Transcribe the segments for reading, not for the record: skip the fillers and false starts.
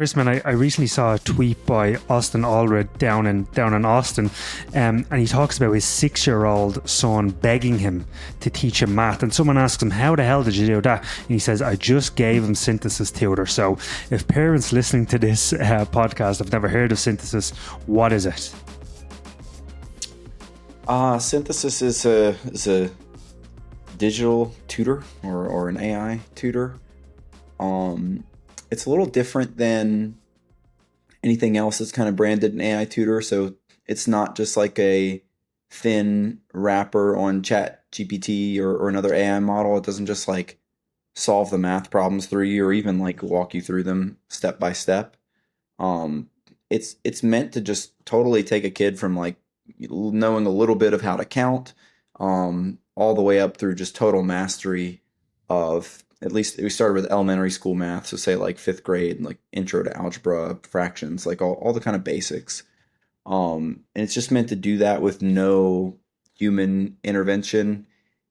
Chrisman, I recently saw a tweet by Austin Allred down in Austin, and he talks about his 6-year-old son begging him to teach him math. And someone asks him, "How the hell did you do that?" And he says, "I just gave him synthesis tutor." So, if parents listening to this podcast have never heard of synthesis, what is it? Synthesis is a digital tutor or an AI tutor. It's a little different than anything else that's kind of branded an AI tutor. So it's not just like a thin wrapper on ChatGPT or another AI model. It doesn't just like solve the math problems through you or even like walk you through them step by step. It's meant to just totally take a kid from like knowing a little bit of how to count, all the way up through just total mastery of, at least we started with elementary school math, so say like 5th grade, like intro to algebra, fractions, like all the kind of basics. And it's just meant to do that with no human intervention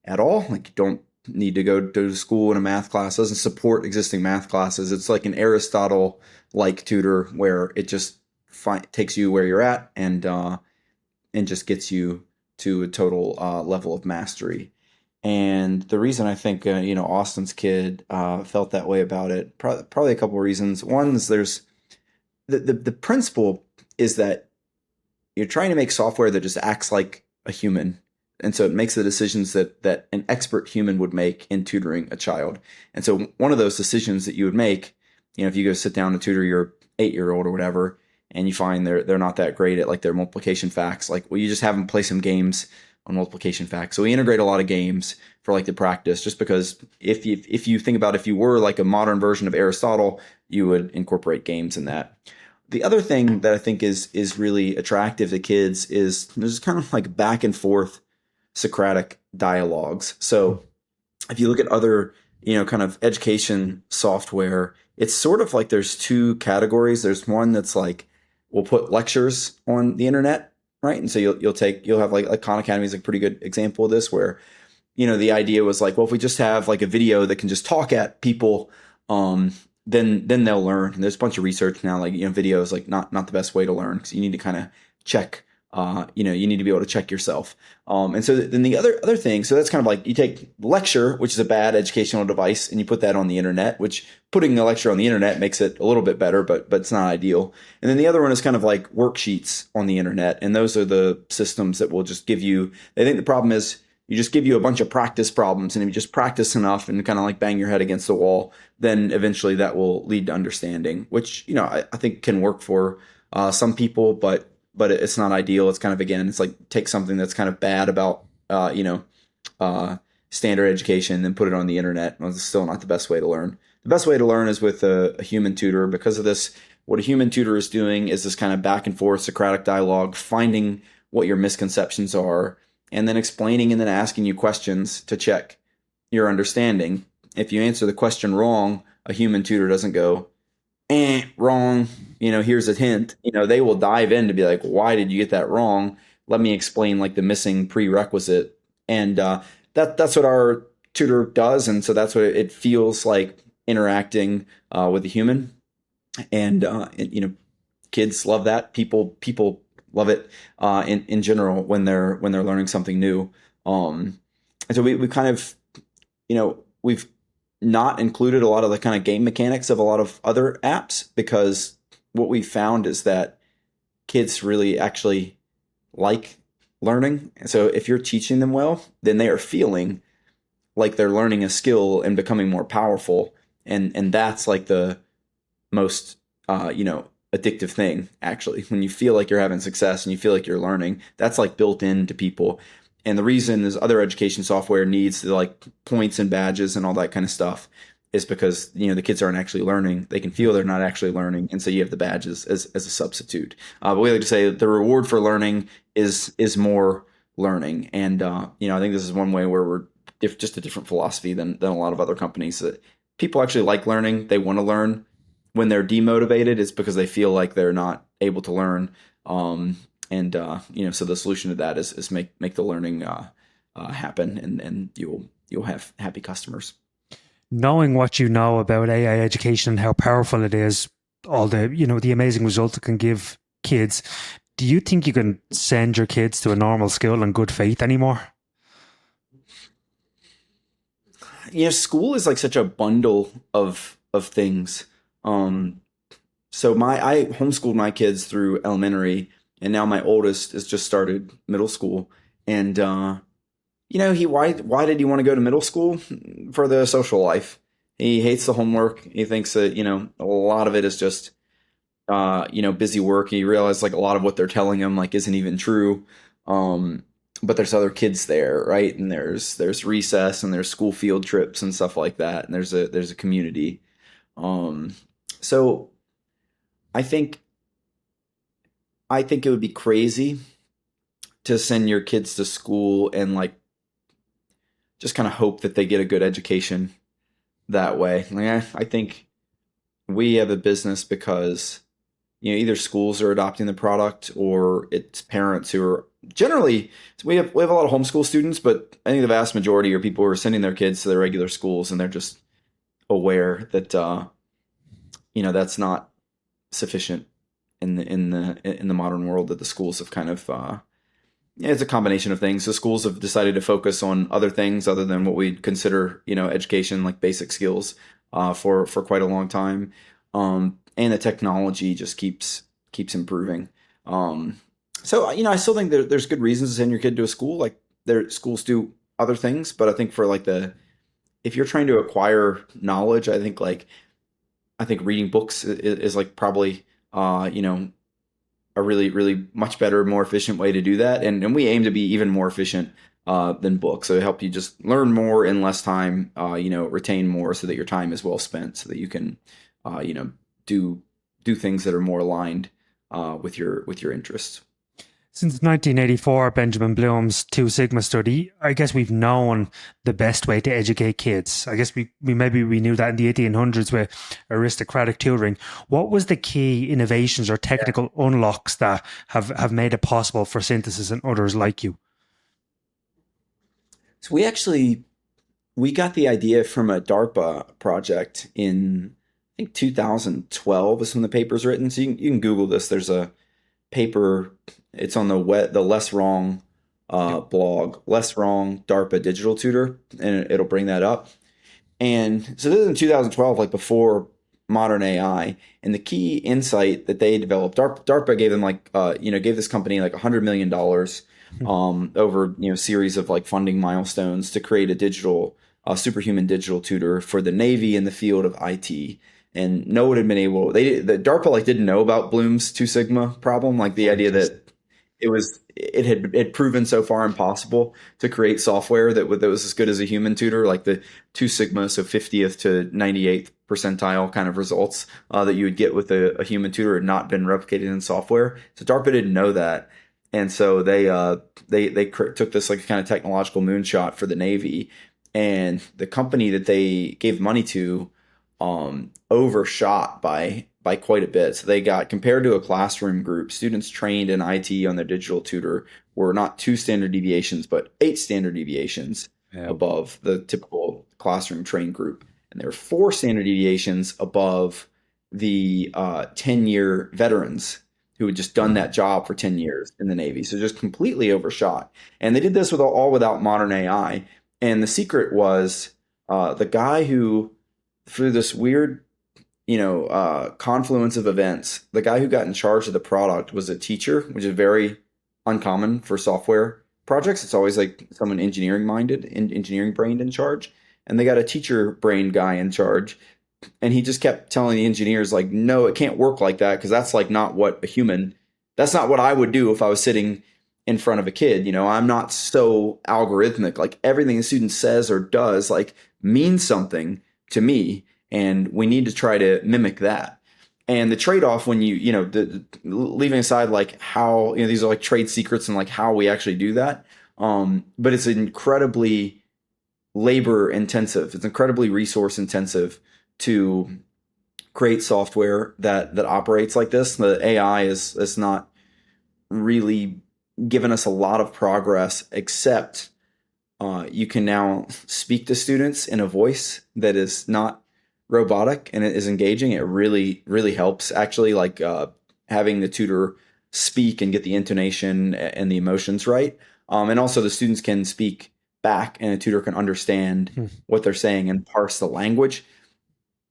at all. Like you don't need to go to school in a math class. It doesn't support existing math classes. It's like an Aristotle-like tutor where it just takes you where you're at and just gets you to a total level of mastery. And the reason I think Austin's kid felt that way about it, probably a couple of reasons. One is there's the principle is that you're trying to make software that just acts like a human, and so it makes the decisions that an expert human would make in tutoring a child. And so one of those decisions that you would make, if you go sit down to tutor your 8-year-old or whatever, and you find they're not that great at like their multiplication facts, like, well, you just have them play some games on multiplication facts. So we integrate a lot of games for like the practice, just because if you think about if you were like a modern version of Aristotle, you would incorporate games in that. The other thing that I think is really attractive to kids is there's kind of like back and forth Socratic dialogues. So if you look at other, kind of education software, it's sort of like there's two categories. There's one that's like, we'll put lectures on the internet, right? And so you'll have like Khan Academy is a pretty good example of this, where, the idea was like, well, if we just have like a video that can just talk at people, then they'll learn. And there's a bunch of research now, like, video is like not the best way to learn, because you need to kind of check, you need to be able to check yourself. And so then the other thing, so that's kind of like you take lecture, which is a bad educational device, and you put that on the internet, which putting a lecture on the internet makes it a little bit better, but it's not ideal. And then the other one is kind of like worksheets on the internet. And those are the systems that will just give you, I think the problem is you just give you a bunch of practice problems, and if you just practice enough and kind of like bang your head against the wall, then eventually that will lead to understanding, which, I think can work for some people, but it's not ideal. It's kind of, again, it's like take something that's kind of bad about, standard education, then put it on the internet. Well, it's still not the best way to learn. The best way to learn is with a human tutor. Because of this, what a human tutor is doing is this kind of back and forth Socratic dialogue, finding what your misconceptions are, and then explaining and then asking you questions to check your understanding. If you answer the question wrong, a human tutor doesn't go, wrong, here's a hint. They will dive in to be like, why did you get that wrong? Let me explain like the missing prerequisite. And that's what our tutor does. And so that's what it feels like interacting with a human. And kids love that. People love it in general when they're learning something new. And so we kind of, we've not included a lot of the kind of game mechanics of a lot of other apps, because what we found is that kids really actually like learning. So if you're teaching them well, then they are feeling like they're learning a skill and becoming more powerful. And that's like the most, addictive thing, actually. When you feel like you're having success and you feel like you're learning, that's like built into people. And the reason is other education software needs like points and badges and all that kind of stuff is because, the kids aren't actually learning. They can feel they're not actually learning. And so you have the badges as a substitute. But we like to say the reward for learning is more learning. And, I think this is one way where we're just a different philosophy than a lot of other companies, that people actually like learning. They want to learn. When they're demotivated, it's because they feel like they're not able to learn. So the solution to that is make the learning happen, and you'll have happy customers. Knowing what you know about AI education and how powerful it is, all the the amazing results it can give kids. Do you think you can send your kids to a normal school in good faith anymore? School is like such a bundle of things. Um, so I homeschooled my kids through elementary, and now my oldest has just started middle school. And he why did he want to go to middle school? For the social life. He hates the homework. He thinks that, a lot of it is just busy work. He realized like a lot of what they're telling him like isn't even true. Um, but there's other kids there, right? And there's recess and there's school field trips and stuff like that. And there's a community. Um, so I think I think it would be crazy to send your kids to school and like just kind of hope that they get a good education that way. I think we have a business because either schools are adopting the product or it's parents who are generally, we have a lot of homeschool students, but I think the vast majority are people who are sending their kids to their regular schools and they're just aware that that's not sufficient in the modern world, that the schools have kind of yeah, it's a combination of things. The schools have decided to focus on other things other than what we consider, education, like basic skills, for quite a long time. And the technology just keeps improving. Um, so I still think there's good reasons to send your kid to a school. Like their schools do other things, but I think for like the if you're trying to acquire knowledge, I think reading books is like probably a really, really much better, more efficient way to do that. And we aim to be even more efficient than books. So it help you just learn more in less time, retain more so that your time is well spent so that you can, uh, you know, do do things that are more aligned with your interests. Since 1984, Benjamin Bloom's Two Sigma study, I guess we've known the best way to educate kids. I guess we maybe we knew that in the 1800s with aristocratic tutoring. What was the key innovations or technical unlocks that have made it possible for Synthesis and others like you? So we got the idea from a DARPA project in I think 2012 is when the paper's written. So you can Google this. There's a paper. It's on the Less Wrong Yep. blog, Less Wrong DARPA Digital Tutor, and it'll bring that up. And so this is in 2012, like before modern AI. And the key insight that they developed, DARPA gave them gave this company like $100 million over series of like funding milestones to create a superhuman digital tutor for the Navy in the field of IT. And no one had been able. The DARPA like didn't know about Bloom's Two Sigma problem, like the Oh, idea interesting. that it had proven so far impossible to create software that was as good as a human tutor, like the Two Sigma, so 50th to 98th percentile kind of results that you would get with a human tutor had not been replicated in software. So DARPA didn't know that, and so they took this like kind of technological moonshot for the Navy, and the company that they gave money to overshot by quite a bit. So they got compared to a classroom group, students trained in IT on their digital tutor were not two standard deviations, but eight standard deviations Yeah. above the typical classroom trained group. And there were four standard deviations above the 10-year veterans who had just done that job for 10 years in the Navy. So just completely overshot. And they did this with all without modern AI. And the secret was the guy who, through this weird confluence of events, the guy who got in charge of the product was a teacher, which is very uncommon for software projects. It's always like someone engineering minded and engineering brained in charge. And they got a teacher brain guy in charge. And he just kept telling the engineers, like, no, it can't work like that because that's like not what a human, that's not what I would do if I was sitting in front of a kid. I'm not so algorithmic. Like everything the student says or does like means something to me, and we need to try to mimic that. And the trade-off when leaving aside like how these are like trade secrets and like how we actually do that, but it's incredibly labor intensive. It's incredibly resource intensive to create software that operates like this. The AI is not really given us a lot of progress, except you can now speak to students in a voice that is not robotic and it is engaging, it really, really helps. Actually, like having the tutor speak and get the intonation and the emotions right. And also, the students can speak back, and a tutor can understand Hmm. what they're saying and parse the language.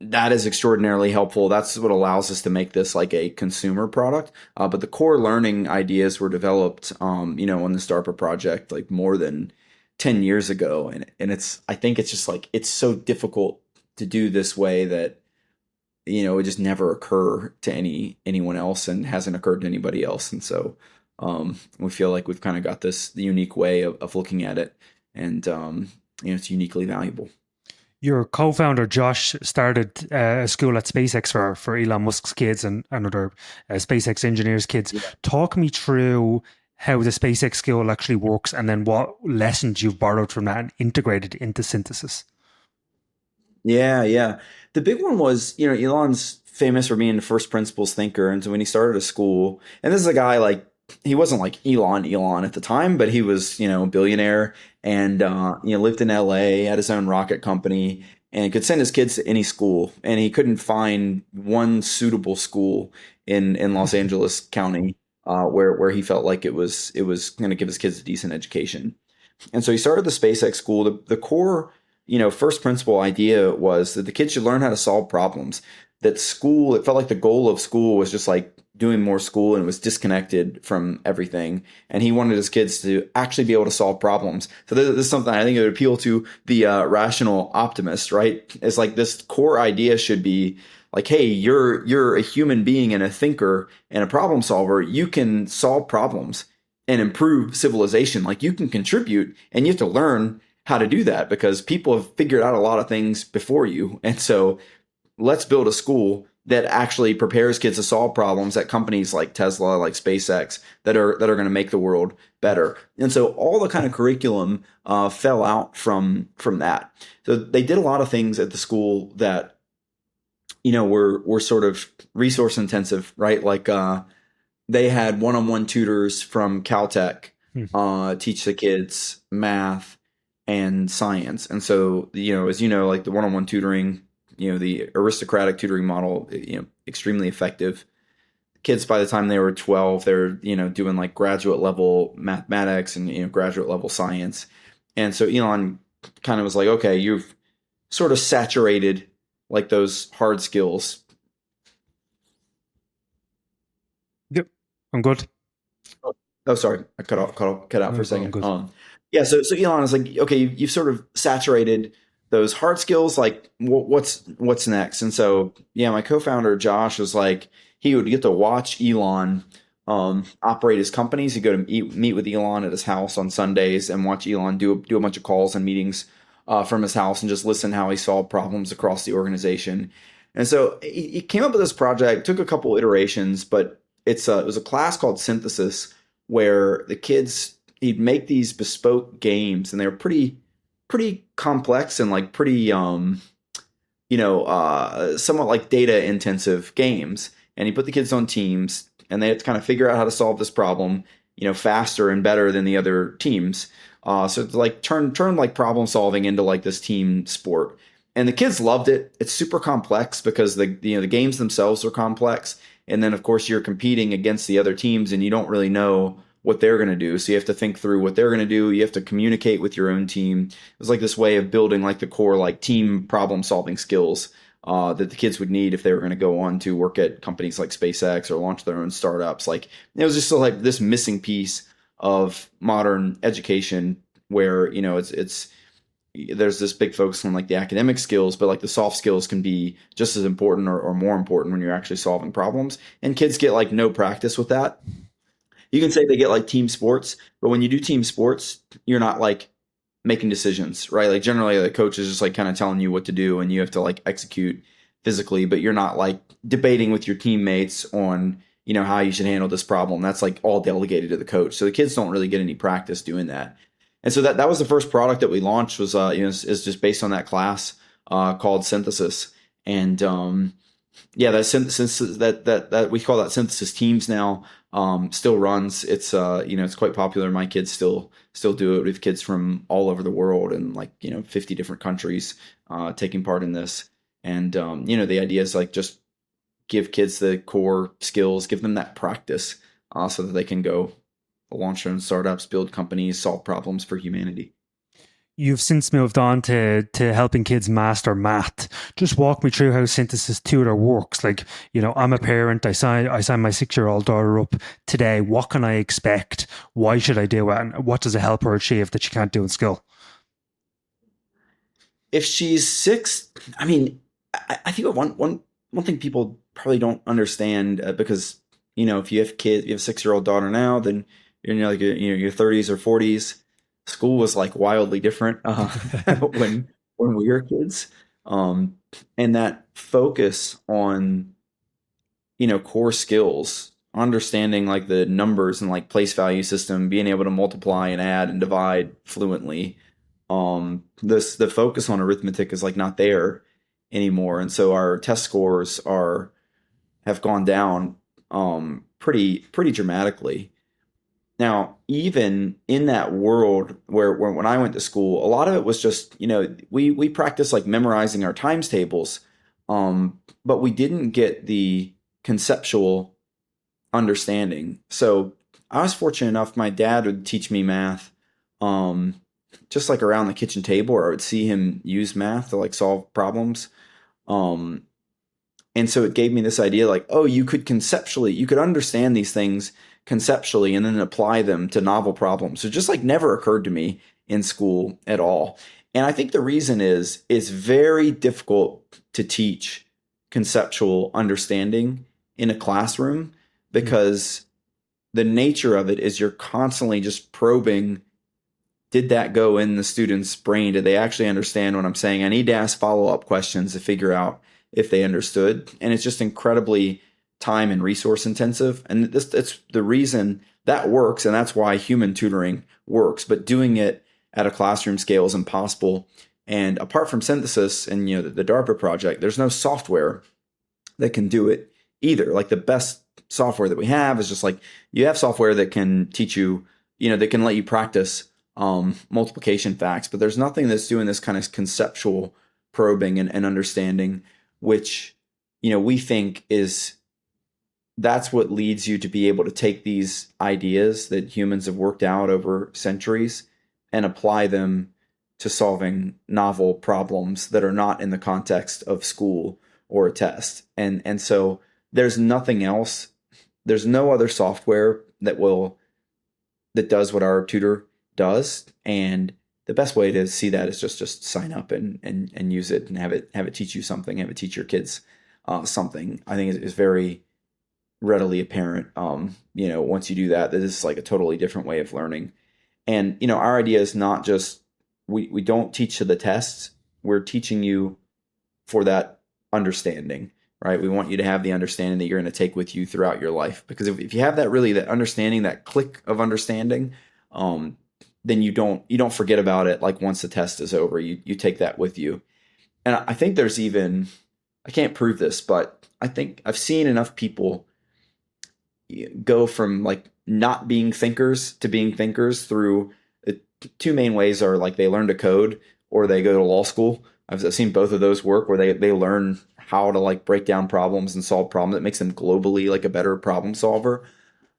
That is extraordinarily helpful. That's what allows us to make this like a consumer product. But the core learning ideas were developed, on this DARPA project like more than 10 years ago. And I think it's just like, it's so difficult to do this way that, it would just never occur to anyone else and hasn't occurred to anybody else. And so we feel like we've kind of got this unique way of looking at it. And, it's uniquely valuable. Your co-founder Josh started a school at SpaceX for Elon Musk's kids and other SpaceX engineers' kids. Talk me through how the SpaceX school actually works, and then what lessons you've borrowed from that and integrated into Synthesis. Yeah, yeah. The big one was, Elon's famous for being the first principles thinker. And so when he started a school, and this is a guy like, he wasn't like Elon at the time, but he was, a billionaire and, lived in LA, had his own rocket company, and could send his kids to any school. And he couldn't find one suitable school in Los Angeles County where he felt like it was going to give his kids a decent education. And so he started the SpaceX school. The core, first principle idea was that the kids should learn how to solve problems. That school, it felt like the goal of school was just like doing more school and it was disconnected from everything. And he wanted his kids to actually be able to solve problems. So this is something I think it would appeal to the rational optimist, right? It's like this core idea should be like, hey, you're a human being and a thinker and a problem solver. You can solve problems and improve civilization. Like you can contribute and you have to learn how to do that because people have figured out a lot of things before you. And so let's build a school that actually prepares kids to solve problems at companies like Tesla, like SpaceX, that are going to make the world better. And so all the kind of curriculum fell out from that. So they did a lot of things at the school that were sort of resource intensive, right? Like they had one-on-one tutors from Caltech Hmm. teach the kids math and science. And so, as you know, like the one-on-one tutoring, the aristocratic tutoring model, extremely effective. Kids, by the time they were 12, they're, doing like graduate level mathematics and, graduate level science. And so Elon kind of was like, okay, you've sort of saturated like those hard skills. Yep, I'm good. Oh, sorry, I cut out for a No, I'm second. good. Yeah. So Elon is like, okay, you've sort of saturated those hard skills. Like, what's next? And so, yeah, my co-founder Josh was like, he would get to watch Elon operate his companies. He'd go to meet with Elon at his house on Sundays and watch Elon do a bunch of calls and meetings from his house and just listen how he solved problems across the organization. And so he came up with this project. Took a couple iterations, but it was a class called Synthesis where the kids he'd make these bespoke games and they were pretty complex and like pretty somewhat like data intensive games. And he put the kids on teams and they had to kind of figure out how to solve this problem, faster and better than the other teams. So it's like turn like problem solving into like this team sport. And the kids loved it. It's super complex because the games themselves are complex. And then of course you're competing against the other teams and you don't really know what they're going to do. So you have to think through what they're going to do. You have to communicate with your own team. It was like this way of building like the core like team problem solving skills that the kids would need if they were going to go on to work at companies like SpaceX or launch their own startups. Like it was just like this missing piece of modern education where it's there's this big focus on like the academic skills, but like the soft skills can be just as important or more important when you're actually solving problems. And kids get like no practice with that. You can say they get like team sports, but when you do team sports, you're not like making decisions, right? Like generally the coach is just like kind of telling you what to do and you have to like execute physically, but you're not like debating with your teammates on, how you should handle this problem. That's like all delegated to the coach. So the kids don't really get any practice doing that. And so that was the first product that we launched was, is just based on that class called Synthesis. And yeah, that synthesis that we call that Synthesis Teams now still runs. It's it's quite popular. My kids still do it. We have kids from all over the world and like 50 different countries taking part in this. And the idea is like just give kids the core skills, give them that practice, so that they can go launch their own startups, build companies, solve problems for humanity. You've since moved on to helping kids master math. Just walk me through how Synthesis Tutor works. Like, I'm a parent. I sign my 6-year-old daughter up today. What can I expect? Why should I do it? And what does it help her achieve that she can't do in school? If she's 6, I mean, I think one thing people probably don't understand, because if you have kids, you have a 6-year-old daughter now, then you're in like your 30s or 40s. School was like wildly different when we were kids, um, and that focus on core skills, understanding like the numbers and like place value system, being able to multiply and add and divide fluently. The focus on arithmetic is like not there anymore, and so our test scores are have gone down pretty dramatically. Now, even in that world where when I went to school, a lot of it was just, we practiced like memorizing our times tables, but we didn't get the conceptual understanding. So I was fortunate enough, my dad would teach me math, um, just like around the kitchen table, or I would see him use math to like solve problems. Um, and so it gave me this idea like, oh, you could understand these things conceptually and then apply them to novel problems. So just like never occurred to me in school at all. And I think the reason is it's very difficult to teach conceptual understanding in a classroom, because the nature of it is you're constantly just probing, did that go in the student's brain? Did they actually understand what I'm saying? I need to ask follow-up questions to figure out if they understood. And it's just incredibly time and resource intensive. And that's the reason that works. And that's why human tutoring works. But doing it at a classroom scale is impossible. And apart from synthesis and the DARPA project, there's no software that can do it either. Like the best software that we have is just like, you have software that can teach you, that can let you practice multiplication facts, but there's nothing that's doing this kind of conceptual probing and understanding, which we think is that's what leads you to be able to take these ideas that humans have worked out over centuries and apply them to solving novel problems that are not in the context of school or a test. And so there's nothing else. There's no other software that does what our tutor does. And the best way to see that is just sign up and use it and have it teach you something, have it teach your kids something. I think is very readily apparent. Once you do that, this is like a totally different way of learning. And our idea is not just we don't teach to the tests. We're teaching you for that understanding, right? We want you to have the understanding that you're going to take with you throughout your life. Because if you have that understanding, that click of understanding, then you don't forget about it. Like once the test is over, you take that with you. And I think there's even, I can't prove this, but I think I've seen enough people go from like not being thinkers to being thinkers through two main ways are like they learn to code or they go to law school. I've seen both of those work where they learn how to like break down problems and solve problems that makes them globally like a better problem solver.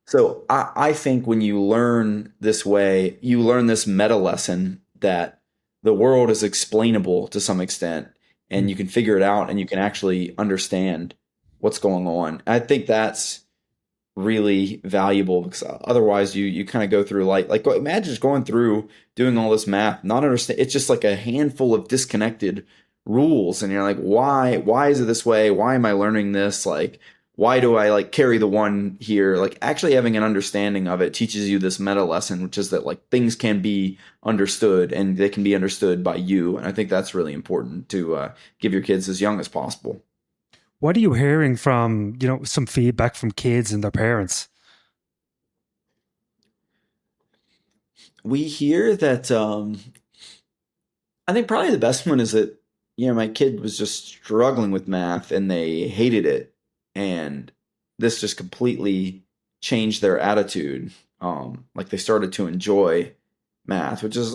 So I think when you learn this way, you learn this meta lesson that the world is explainable to some extent and you can figure it out and you can actually understand what's going on. I think that's really valuable, because otherwise you kind of go through imagine just going through doing all this math, not understand. It's just like a handful of disconnected rules, and you're like, why is it this way? Why am I learning this? Like, why do I like carry the one here? Like actually having an understanding of it teaches you this meta lesson, which is that like things can be understood and they can be understood by you. And I think that's really important to give your kids as young as possible. What are you hearing from, some feedback from kids and their parents? We hear that I think probably the best one is that my kid was just struggling with math and they hated it, and this just completely changed their attitude. Like they started to enjoy math, which is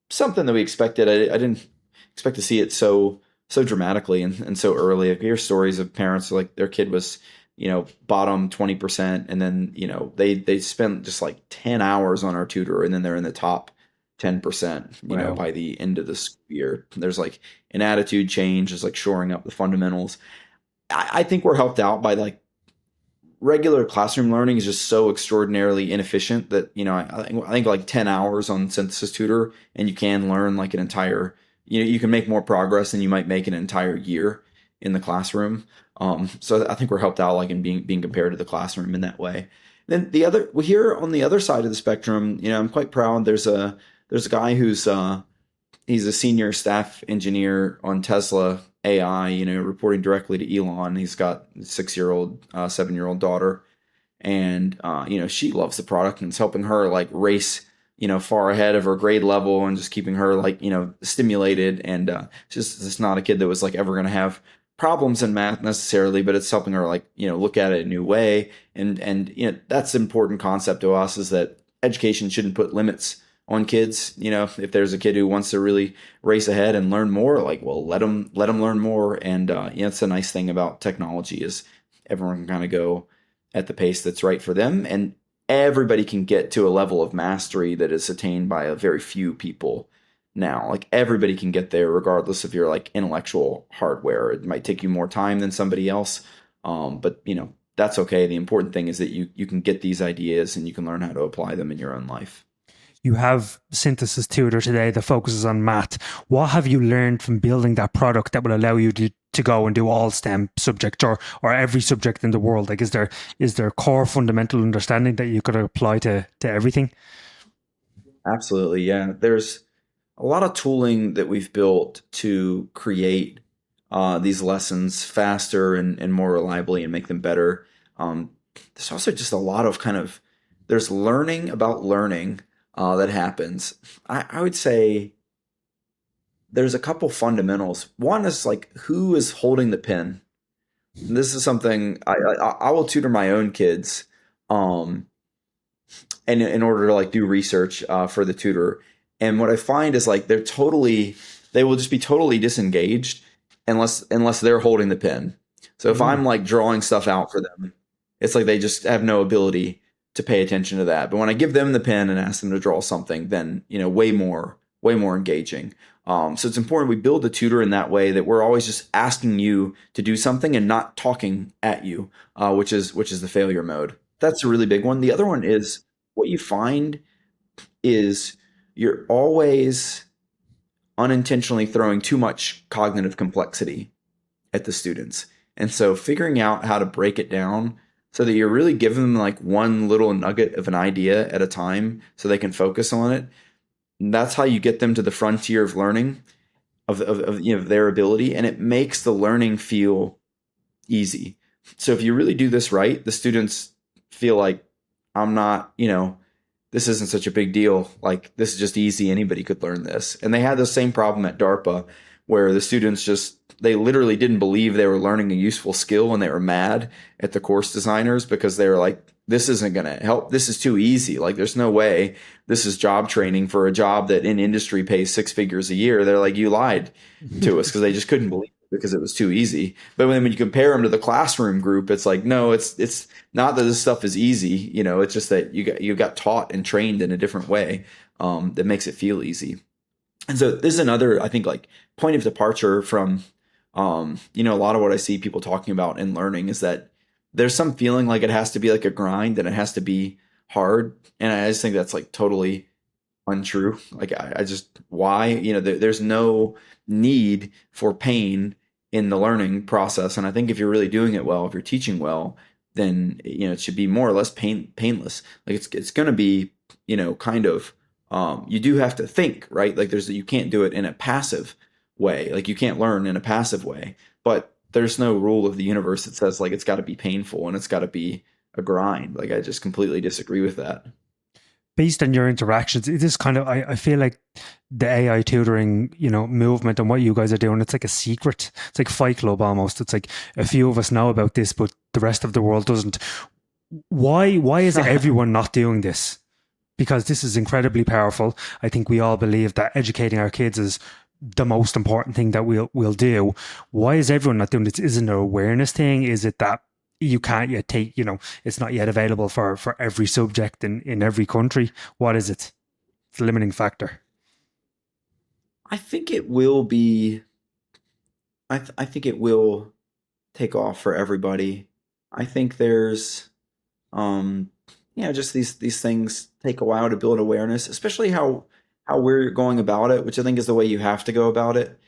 something that we expected. I didn't expect to see it so so dramatically and so early. I hear stories of parents like their kid was, bottom 20%, and then, they spent just like 10 hours on our tutor, and then they're in the top 10%, Wow. by the end of the school year. There's like an attitude change, is like shoring up the fundamentals. I think we're helped out by like regular classroom learning is just so extraordinarily inefficient that I think like 10 hours on synthesis tutor and you can learn like an entire you can make more progress than you might make an entire year in the classroom. So I think we're helped out like in being compared to the classroom in that way. Then well, here on the other side of the spectrum, I'm quite proud. There's a guy who's he's a senior staff engineer on Tesla AI, reporting directly to Elon. He's got a 6-year-old, 7-year-old daughter, and she loves the product and it's helping her like race, far ahead of her grade level and just keeping her like stimulated. And it's not a kid that was like ever going to have problems in math necessarily, but it's helping her like look at it a new way. And that's an important concept to us, is that education shouldn't put limits on kids. If there's a kid who wants to really race ahead and learn more, like, well, let them learn more. And it's a nice thing about technology, is everyone can kind of go at the pace that's right for them, and everybody can get to a level of mastery that is attained by a very few people now. Like everybody can get there regardless of your like intellectual hardware. It might take you more time than somebody else, but that's okay. The important thing is that you can get these ideas and you can learn how to apply them in your own life. You have synthesis tutor today that focuses on math. What have you learned from building that product that will allow you to go and do all STEM subjects, or every subject in the world? Like, is there core fundamental understanding that you could apply to everything? Absolutely, yeah. There's a lot of tooling that we've built to create these lessons faster and more reliably and make them better. There's also just a lot of there's learning about learning that happens. I would say there's a couple fundamentals. One is like, who is holding the pen? And this is something I will tutor my own kids, um, and in order to like do research for the tutor. And what I find is like they will just be totally disengaged unless they're holding the pen. So if Mm. I'm like drawing stuff out for them, it's like they just have no ability to pay attention to that. But when I give them the pen and ask them to draw something, then way more engaging. So it's important we build the tutor in that way, that we're always just asking you to do something and not talking at you, which is the failure mode. That's a really big one. The other one is, what you find is you're always unintentionally throwing too much cognitive complexity at the students. And so figuring out how to break it down so that you're really giving them like one little nugget of an idea at a time so they can focus on it. And that's how you get them to the frontier of learning, of their ability, and it makes the learning feel easy. So if you really do this right, the students feel like, I'm not, this isn't such a big deal. Like, this is just easy. Anybody could learn this. And they had the same problem at DARPA, where the students they literally didn't believe they were learning a useful skill, and they were mad at the course designers because they were like, this isn't going to help. This is too easy. Like, there's no way this is job training for a job that in industry pays 6 figures a year. They're like, you lied to us, because they just couldn't believe it because it was too easy. But when you compare them to the classroom group, it's like, no, it's not that this stuff is easy. It's just that you got taught and trained in a different way that makes it feel easy. And so this is another, I think, like point of departure from, a lot of what I see people talking about in learning is that there's some feeling like it has to be like a grind and it has to be hard. And I just think that's like totally untrue. Like, I just, why, there's no need for pain in the learning process. And I think if you're really doing it well, if you're teaching well, then, it should be more or less painless. Like, it's going to be, kind of, you do have to think, right? Like, you can't do it in a passive way. Like, you can't learn in a passive way, but there's no rule of the universe that says like it's got to be painful and it's got to be a grind. Like, I just completely disagree with that. Based on your interactions, it is kind of, I feel like the AI tutoring, movement and what you guys are doing, it's like a secret. It's like Fight Club almost. It's like a few of us know about this, but the rest of the world doesn't. Why is everyone not doing this? Because this is incredibly powerful. I think we all believe that educating our kids is the most important thing that we'll do. Why is everyone not doing this? Is it an awareness thing? Is it that you can't yet take, it's not yet available for every subject in every country? What is it? It's a limiting factor. I think it will be. I think it will take off for everybody. I think there's, um, just these things take a while to build awareness, especially how we're going about it, which I think is the way you have to go about it.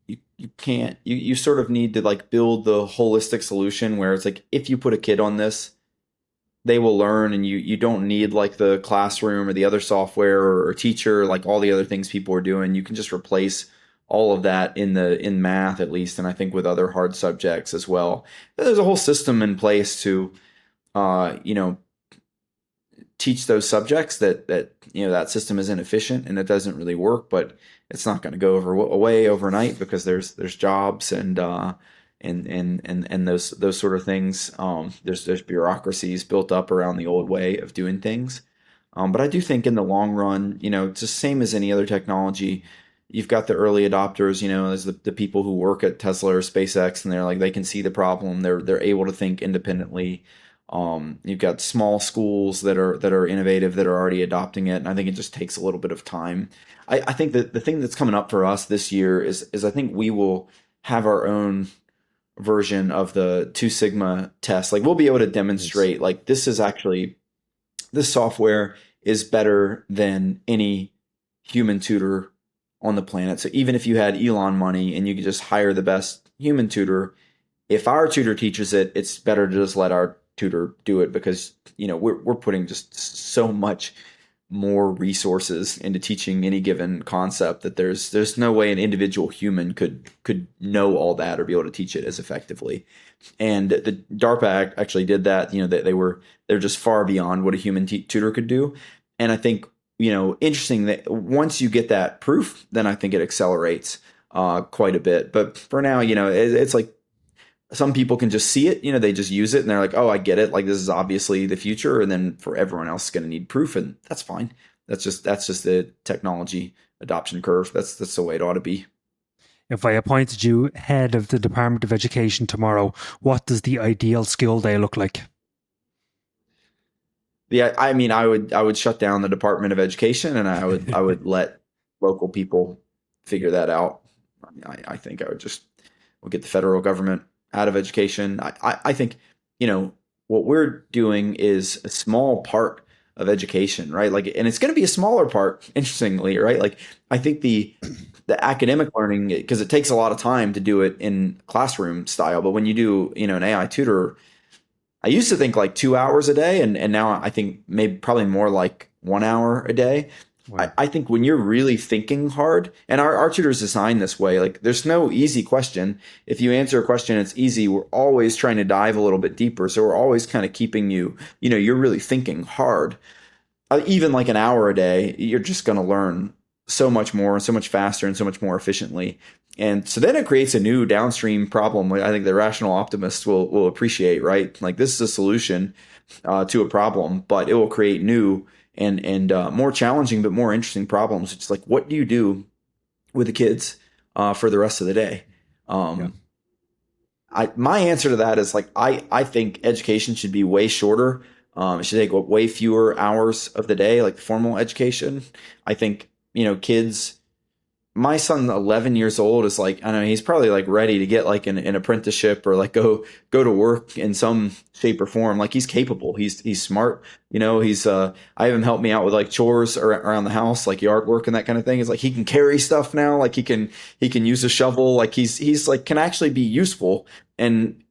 You can't you sort of need to like build the holistic solution where it's like if you put a kid on this, they will learn, and you don't need like the classroom or the other software or teacher, like all the other things people are doing. You can just replace all of that in math at least, and I think with other hard subjects as well. There's a whole system in place to uh, you know teach those subjects that system is inefficient and it doesn't really work, but it's not going to go away overnight because there's jobs and those sort of things. There's bureaucracies built up around the old way of doing things. But I do think in the long run, it's the same as any other technology. You've got the early adopters, as the people who work at Tesla or SpaceX, and they're like they can see the problem. They're able to think independently. You've got small schools that are innovative that are already adopting it, and I think it just takes a little bit of time. I think that the thing that's coming up for us this year is I think we will have our own version of the Two Sigma test. Like we'll be able to Yes. demonstrate like this software is better than any human tutor on the planet. So even if you had Elon money and you could just hire the best human tutor, if our tutor teaches it, it's better to just let our tutor do it because we're putting just so much more resources into teaching any given concept that there's no way an individual human could know all that or be able to teach it as effectively. And the DARPA actually did that. They're just far beyond what a human tutor could do. And I think interesting that once you get that proof, then I think it accelerates quite a bit. But for now, it's like some people can just see it, they just use it and they're like, oh, I get it. Like this is obviously the future. And then for everyone else, it's going to need proof, and that's fine. That's just the technology adoption curve. That's the way it ought to be. If I appointed you head of the Department of Education tomorrow, what does the ideal school day look like? Yeah, I mean, I would shut down the Department of Education, and I would let local people figure that out. I think I would just we'll get the federal government out of education. I think you know what we're doing is a small part of education, right? Like, and it's going to be a smaller part, interestingly, right? Like, I think the academic learning, because it takes a lot of time to do it in classroom style, but when you do an AI tutor, I used to think like 2 hours a day, and now I think maybe probably more like 1 hour a day. I, Wow. I think when you're really thinking hard, and our tutor's designed this way, like there's no easy question. If you answer a question, it's easy. We're always trying to dive a little bit deeper. So we're always kind of keeping you're really thinking hard. Even like an hour a day, you're just going to learn so much more and so much faster and so much more efficiently. And so then it creates a new downstream problem. I think the rational optimists will appreciate, right? Like this is a solution to a problem, but it will create new and more challenging but more interesting problems. It's like, what do you do with the kids for the rest of the day? Yeah. Um, my answer to that is like I think education should be way shorter. It should take way fewer hours of the day, like formal education. I think kids. My son, 11 years old, is like I don't know. He's probably like ready to get like an apprenticeship or like go to work in some shape or form. Like he's capable. He's smart. He's I have him help me out with like chores around the house, like yard work and that kind of thing. It's like he can carry stuff now. Like he can use a shovel. Like he's like can actually be useful. And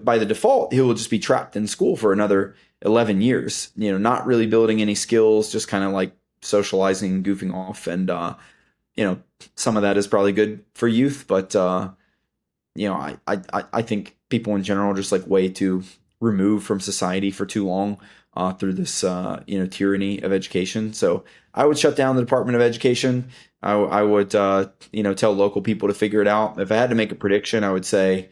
by the default, he will just be trapped in school for another 11 years. Not really building any skills, just kind of like socializing, goofing off, and you know, some of that is probably good for youth, but I think people in general are just like way too removed from society for too long through this tyranny of education. So I would shut down the Department of Education. I would tell local people to figure it out. If I had to make a prediction, I would say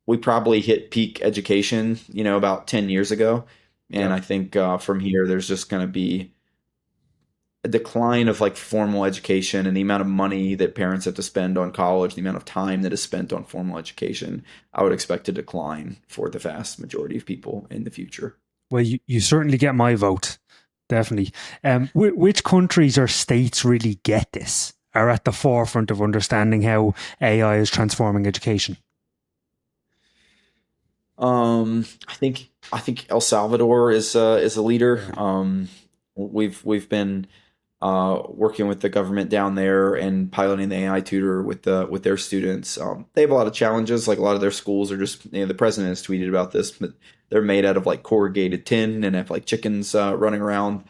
we probably hit peak education, about 10 years ago, and Yeah. I think from here there's just going to be a decline of like formal education and the amount of money that parents have to spend on college, the amount of time that is spent on formal education, I would expect to decline for the vast majority of people in the future. Well, you certainly get my vote. Definitely. Which countries or states really get this, are at the forefront of understanding how AI is transforming education? I think El Salvador is a leader. Yeah. We've been working with the government down there and piloting the AI tutor with their students. They have a lot of challenges. Like a lot of their schools are just, the president has tweeted about this, but they're made out of like corrugated tin and have like chickens running around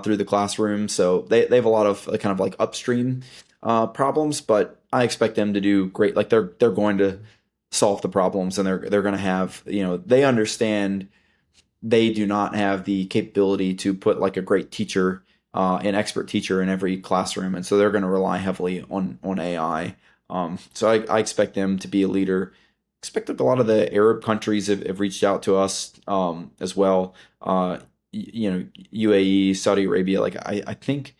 through the classroom. So they have a lot of kind of like upstream problems, but I expect them to do great. Like they're going to solve the problems, and they're going to have, they understand they do not have the capability to put like a great teacher, an expert teacher in every classroom, and so they're going to rely heavily on AI. So I expect them to be a leader. Expect that a lot of the Arab countries have reached out to us as well. UAE, Saudi Arabia. Like I think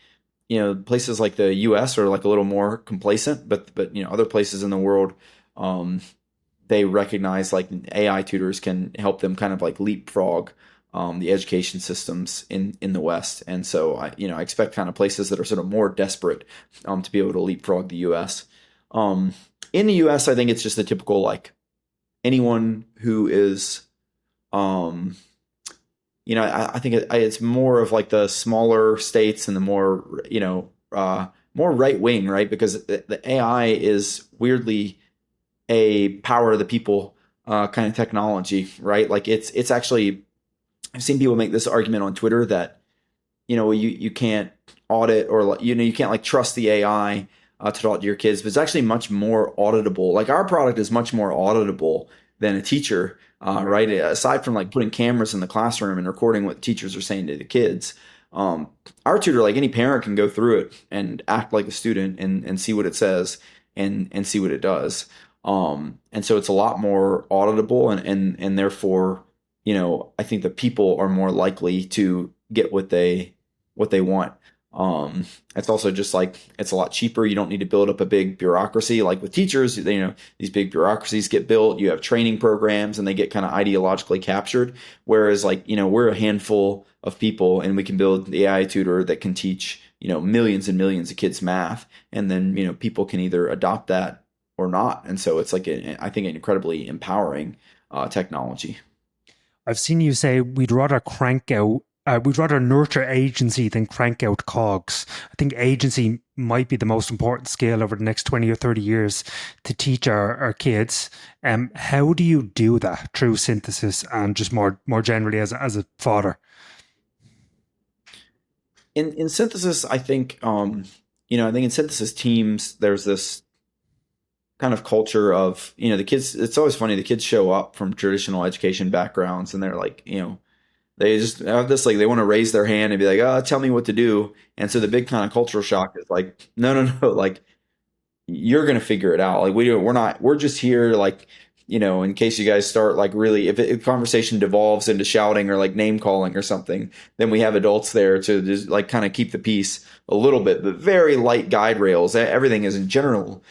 places like the U.S. are like a little more complacent, but other places in the world. Um, they recognize like AI tutors can help them kind of like leapfrog the education systems in the West, and so I expect kind of places that are sort of more desperate to be able to leapfrog the U.S. Um, in the U.S., I think it's just the typical like anyone who is um, I think it's more of like the smaller states and the more more right wing, right? Because the AI is weirdly a power of the people kind of technology, right? Like it's actually, I've seen people make this argument on Twitter that you can't audit, or like, you can't like trust the AI to talk to your kids, but it's actually much more auditable. Like our product is much more auditable than a teacher, right? Aside from like putting cameras in the classroom and recording what teachers are saying to the kids. Um, our tutor, like any parent, can go through it and act like a student and see what it says and see what it does. And so it's a lot more auditable, and therefore, I think the people are more likely to get what they want. It's also just like it's a lot cheaper. You don't need to build up a big bureaucracy. Like with teachers, these big bureaucracies get built. You have training programs, and they get kind of ideologically captured. Whereas like we're a handful of people, and we can build the AI tutor that can teach millions and millions of kids math, and then people can either adopt that or not. And so it's like I think an incredibly empowering technology. I've seen you say we'd rather nurture agency than crank out cogs. I think agency might be the most important skill over the next 20 or 30 years to teach our kids. How do you do that through synthesis and just more generally as a father? In synthesis, I think in synthesis teams, there's this kind of culture of the kids. It's always funny, the kids show up from traditional education backgrounds, and they're like, they just have this like they want to raise their hand and be like, oh, tell me what to do. And so the big kind of cultural shock is like, no, no, no, like you're gonna figure it out. Like we're not, we're just here like, in case you guys start like really, if conversation devolves into shouting or like name calling or something, then we have adults there to just like kind of keep the peace a little bit, but very light guide rails. Everything is in general,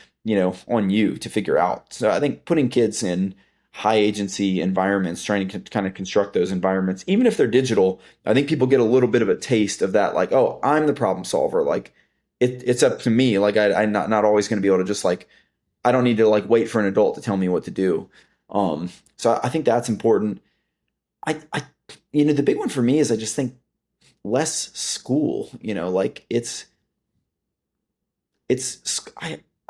on you to figure out. So I think putting kids in high agency environments, trying to kind of construct those environments, even if they're digital, I think people get a little bit of a taste of that, like, oh, I'm the problem solver. Like it's up to me. Like I'm not always going to be able to just like, I don't need to like wait for an adult to tell me what to do. So I think that's important. I the big one for me is I just think less school. Like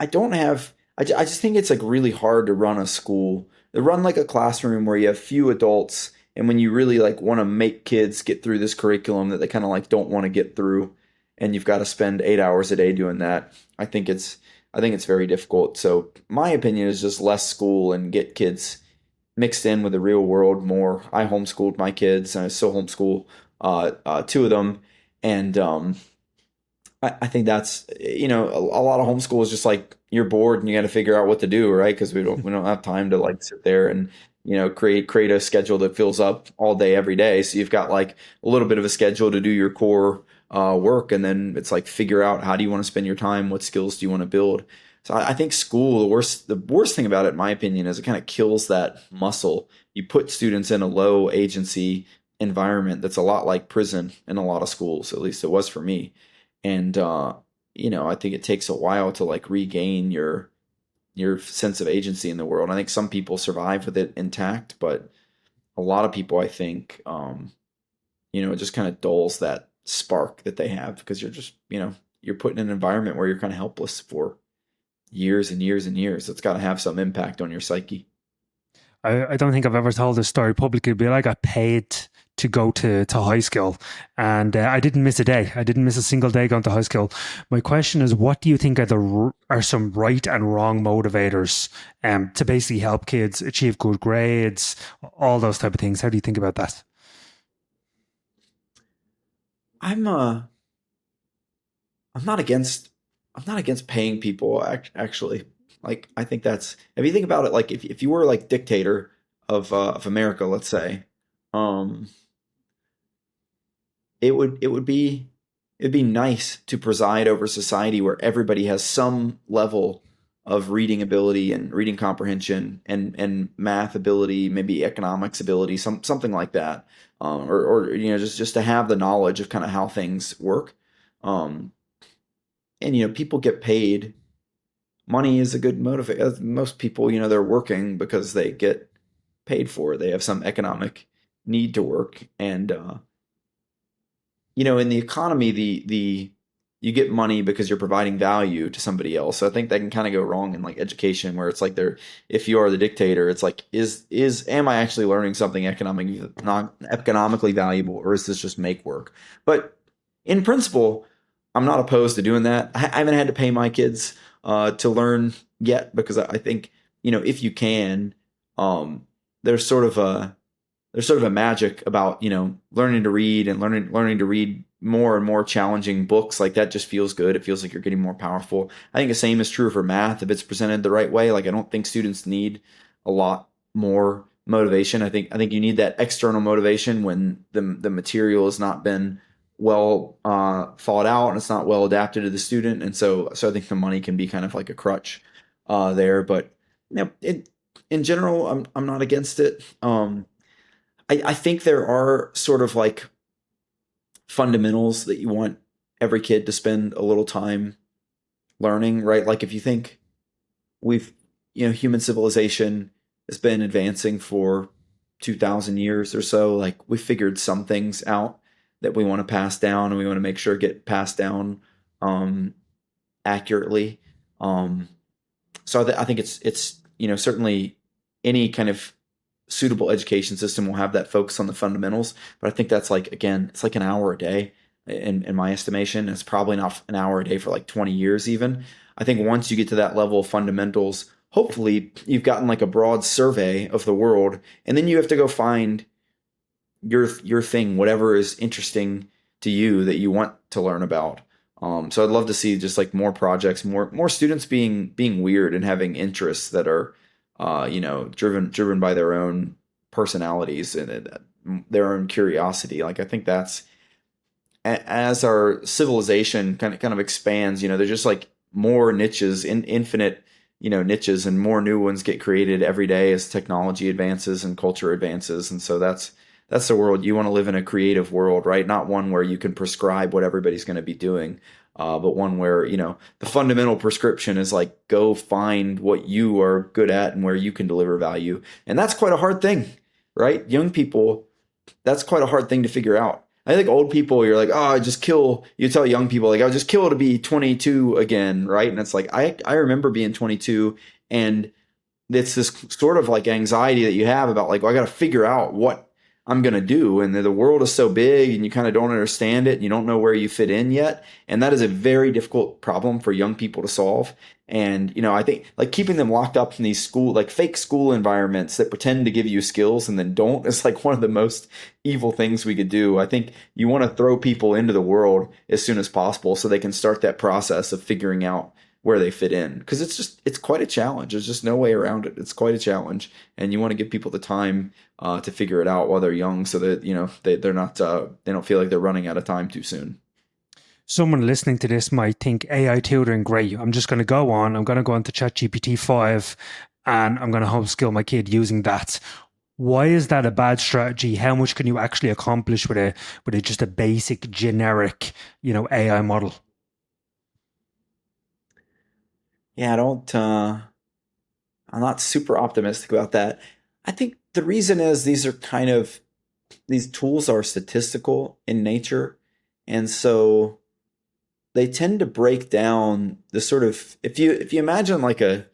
I don't have I just think it's like really hard to run a school, to run like a classroom where you have few adults, and when you really like want to make kids get through this curriculum that they kind of like don't want to get through, and you've got to spend 8 hours a day doing that. I think it's very difficult. So my opinion is just less school and get kids mixed in with the real world more. I homeschooled my kids, and I still homeschool two of them, and I think that's a lot of homeschool is just like you're bored and you got to figure out what to do, right? Because we don't have time to like sit there and create a schedule that fills up all day every day. So you've got like a little bit of a schedule to do your core work, and then it's like figure out how do you want to spend your time, what skills do you want to build. So I think school, the worst thing about it, in my opinion, is it kind of kills that muscle. You put students in a low agency environment that's a lot like prison in a lot of schools, at least it was for me. And I think it takes a while to like regain your sense of agency in the world. I think some people survive with it intact, but a lot of people, I think, it just kind of dulls that spark that they have because you're put in an environment where you're kind of helpless for years and years and years. It's got to have some impact on your psyche. I don't think I've ever told this story publicly, but I got paid to go to high school, and I didn't miss a day. I didn't miss a single day going to high school. My question is, what do you think are some right and wrong motivators to basically help kids achieve good grades, all those type of things? How do you think about that? I'm uh I'm not against paying people actually. Like I think that's if you think about it, like if you were like dictator of America, let's say, um it'd be nice to preside over society where everybody has some level of reading ability and reading comprehension and math ability, maybe economics ability, something like that, or just to have the knowledge of kind of how things work. Um, and people get paid. Money is a good motivator. Most people, they're working because they get paid for it. They have some economic need to work, and in the economy, the you get money because you're providing value to somebody else. So I think that can kind of go wrong in like education, where it's like if you are the dictator, it's like am I actually learning something not economically valuable, or is this just make work? But in principle, I'm not opposed to doing that. I haven't had to pay my kids to learn yet because I think if you can, um, there's sort of a magic about learning to read and learning to read more and more challenging books. Like that just feels good. It feels like you're getting more powerful. I think the same is true for math if it's presented the right way. Like I don't think students need a lot more motivation. I think you need that external motivation when the material has not been well thought out and it's not well adapted to the student. And so I think the money can be kind of like a crutch there. But in general, I'm not against it. I think there are sort of like fundamentals that you want every kid to spend a little time learning, right? Like if you think we've, human civilization has been advancing for 2,000 years or so, like we figured some things out that we want to pass down and we want to make sure get passed down um, accurately. Um, so I think it's certainly any kind of suitable education system will have that focus on the fundamentals. But I think that's like again, it's like an hour a day in my estimation. It's probably not an hour a day for like 20 years even. I think once you get to that level of fundamentals, hopefully you've gotten like a broad survey of the world, and then you have to go find your thing, whatever is interesting to you that you want to learn about. So I'd love to see just like more projects, more students being weird and having interests that are, driven by their own personalities and their own curiosity. Like I think that's as our civilization kind of expands. There's just like more niches, infinite, niches, and more new ones get created every day as technology advances and culture advances. And so that's the world you want to live in, a creative world, right? Not one where you can prescribe what everybody's going to be doing, but one where the fundamental prescription is like go find what you are good at and where you can deliver value, and that's quite a hard thing, right? Young people, that's quite a hard thing to figure out. I think old people, you're like, oh, I just kill. You tell young people like, I'll just kill to be 22 again, right? And it's like I remember being 22 and it's this sort of like anxiety that you have about like, well, I got to figure out what I'm going to do. And the world is so big and you kind of don't understand it. And you don't know where you fit in yet. And that is a very difficult problem for young people to solve. And, I think like keeping them locked up in these like fake school environments that pretend to give you skills and then don't is like one of the most evil things we could do. I think you want to throw people into the world as soon as possible so they can start that process of figuring out where they fit in, because it's quite a challenge. There's just no way around it. It's quite a challenge, and you want to give people the time to figure it out while they're young, so that they're not they don't feel like they're running out of time too soon. Someone listening to this might think AI tutoring great. I'm going to go into ChatGPT 5 and I'm going to homeskill my kid using that. Why is that a bad strategy? How much can you actually accomplish with a just a basic generic, AI model? Yeah, I don't. I'm not super optimistic about that. I think the reason is these tools are statistical in nature, and so they tend to break down the sort of if you imagine like a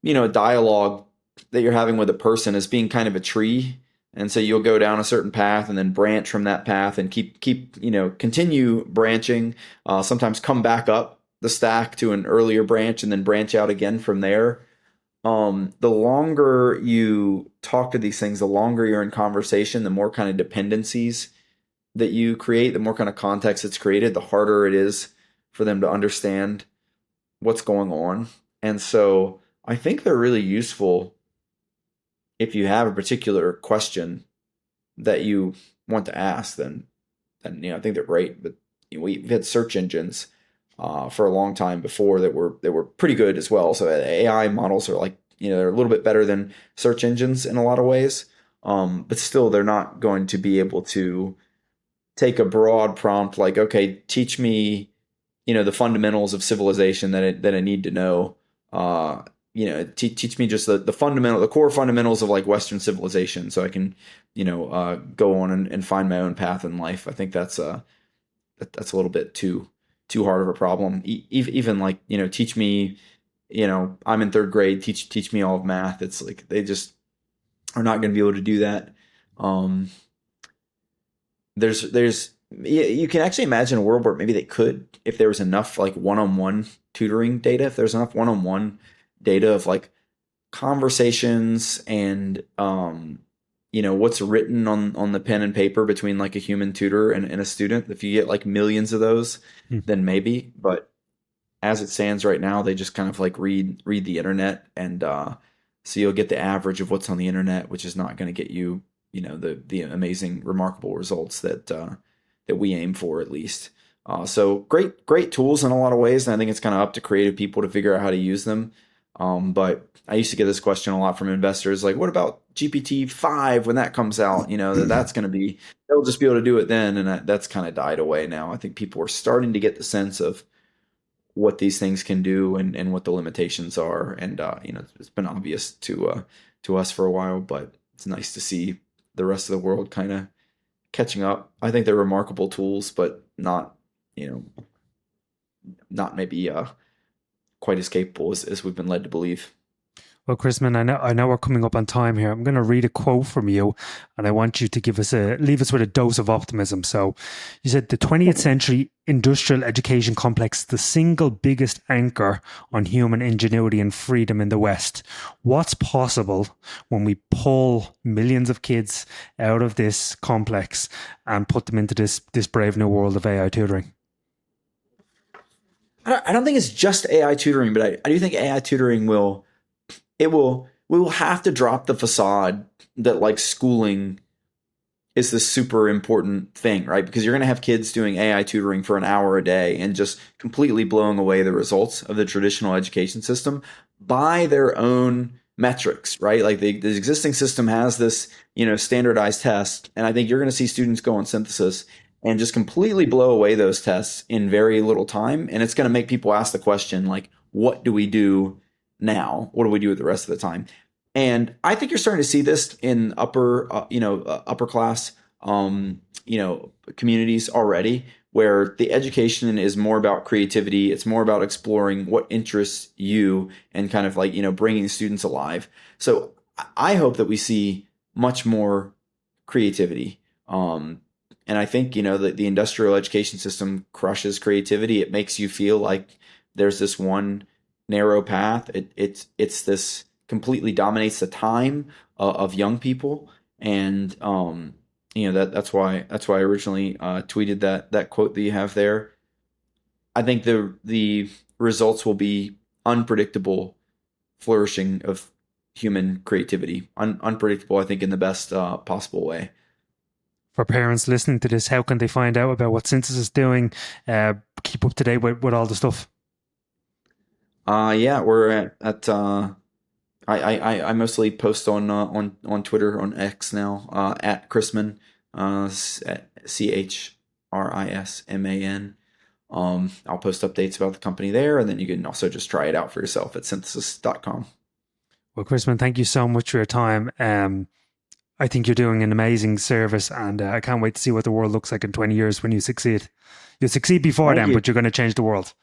dialogue that you're having with a person as being kind of a tree. And so you'll go down a certain path and then branch from that path and continue branching, sometimes come back up the stack to an earlier branch and then branch out again from there. The longer you talk to these things, the longer you're in conversation, the more kind of dependencies that you create, the more kind of context it's created, the harder it is for them to understand what's going on. And so I think they're really useful if you have a particular question that you want to ask, then I think they're great. But we've had search engines for a long time before that were pretty good as well. So AI models are like they're a little bit better than search engines in a lot of ways, but still they're not going to be able to take a broad prompt like, okay, teach me the fundamentals of civilization that I need to know. Teach me just the core fundamentals of like Western civilization, so I can, go on and find my own path in life. I think that's a little bit too hard of a problem. Even like teach me, I'm in third grade. Teach me all of math. It's like they just are not going to be able to do that. Um, there's you can actually imagine a world where maybe they could if there was enough like one-on-one tutoring data, if there's enough one-on-one data of like conversations and what's written on the pen and paper between like a human tutor and a student. If you get like millions of those, Hmm. then maybe. But as it stands right now, they just kind of like read the internet, and so you'll get the average of what's on the internet, which is not going to get you, the amazing, remarkable results that we aim for at least. So great tools in a lot of ways, and I think it's kind of up to creative people to figure out how to use them. But I used to get this question a lot from investors, like, "What about GPT-5 when that comes out? That's going to be they'll just be able to do it then," and that's kind of died away now. I think people are starting to get the sense of what these things can do and what the limitations are. And it's been obvious to us for a while, but it's nice to see the rest of the world kind of catching up. I think they're remarkable tools, but not you know not maybe quite as capable as we've been led to believe. Well, Chrisman, I know we're coming up on time here. I'm going to read a quote from you, and I want you to leave us with a dose of optimism. So, you said the 20th century industrial education complex, the single biggest anchor on human ingenuity and freedom in the West. What's possible when we pull millions of kids out of this complex and put them into this brave new world of AI tutoring? I don't think it's just AI tutoring, but I do think AI tutoring we will have to drop the facade that like schooling is this super important thing, right? Because you're going to have kids doing AI tutoring for an hour a day and just completely blowing away the results of the traditional education system by their own metrics, right? Like the existing system has this, standardized test, and I think you're going to see students go on synthesis and just completely blow away those tests in very little time, and it's going to make people ask the question like, what do we do now? What do we do with the rest of the time? And I think you're starting to see this in upper class, communities already, where the education is more about creativity. It's more about exploring what interests you and kind of like, bringing students alive. So I hope that we see much more creativity. And I think, that the industrial education system crushes creativity. It makes you feel like there's this one narrow path. It's this completely dominates the time of young people, and that's why I originally tweeted that quote that you have there. I think the results will be unpredictable flourishing of human creativity, unpredictable. I think in the best possible way. For parents listening to this, how can they find out about what Synthesis is doing? Keep up to date with all the stuff. Yeah, we're I mostly post on Twitter, on X now, at Chrisman, Chrisman. I'll post updates about the company there, and then you can also just try it out for yourself at synthesis.com. Well, Chrisman, thank you so much for your time. I think you're doing an amazing service, and I can't wait to see what the world looks like in 20 years when you succeed. You'll succeed before Thank then, you. but you're going to change the world.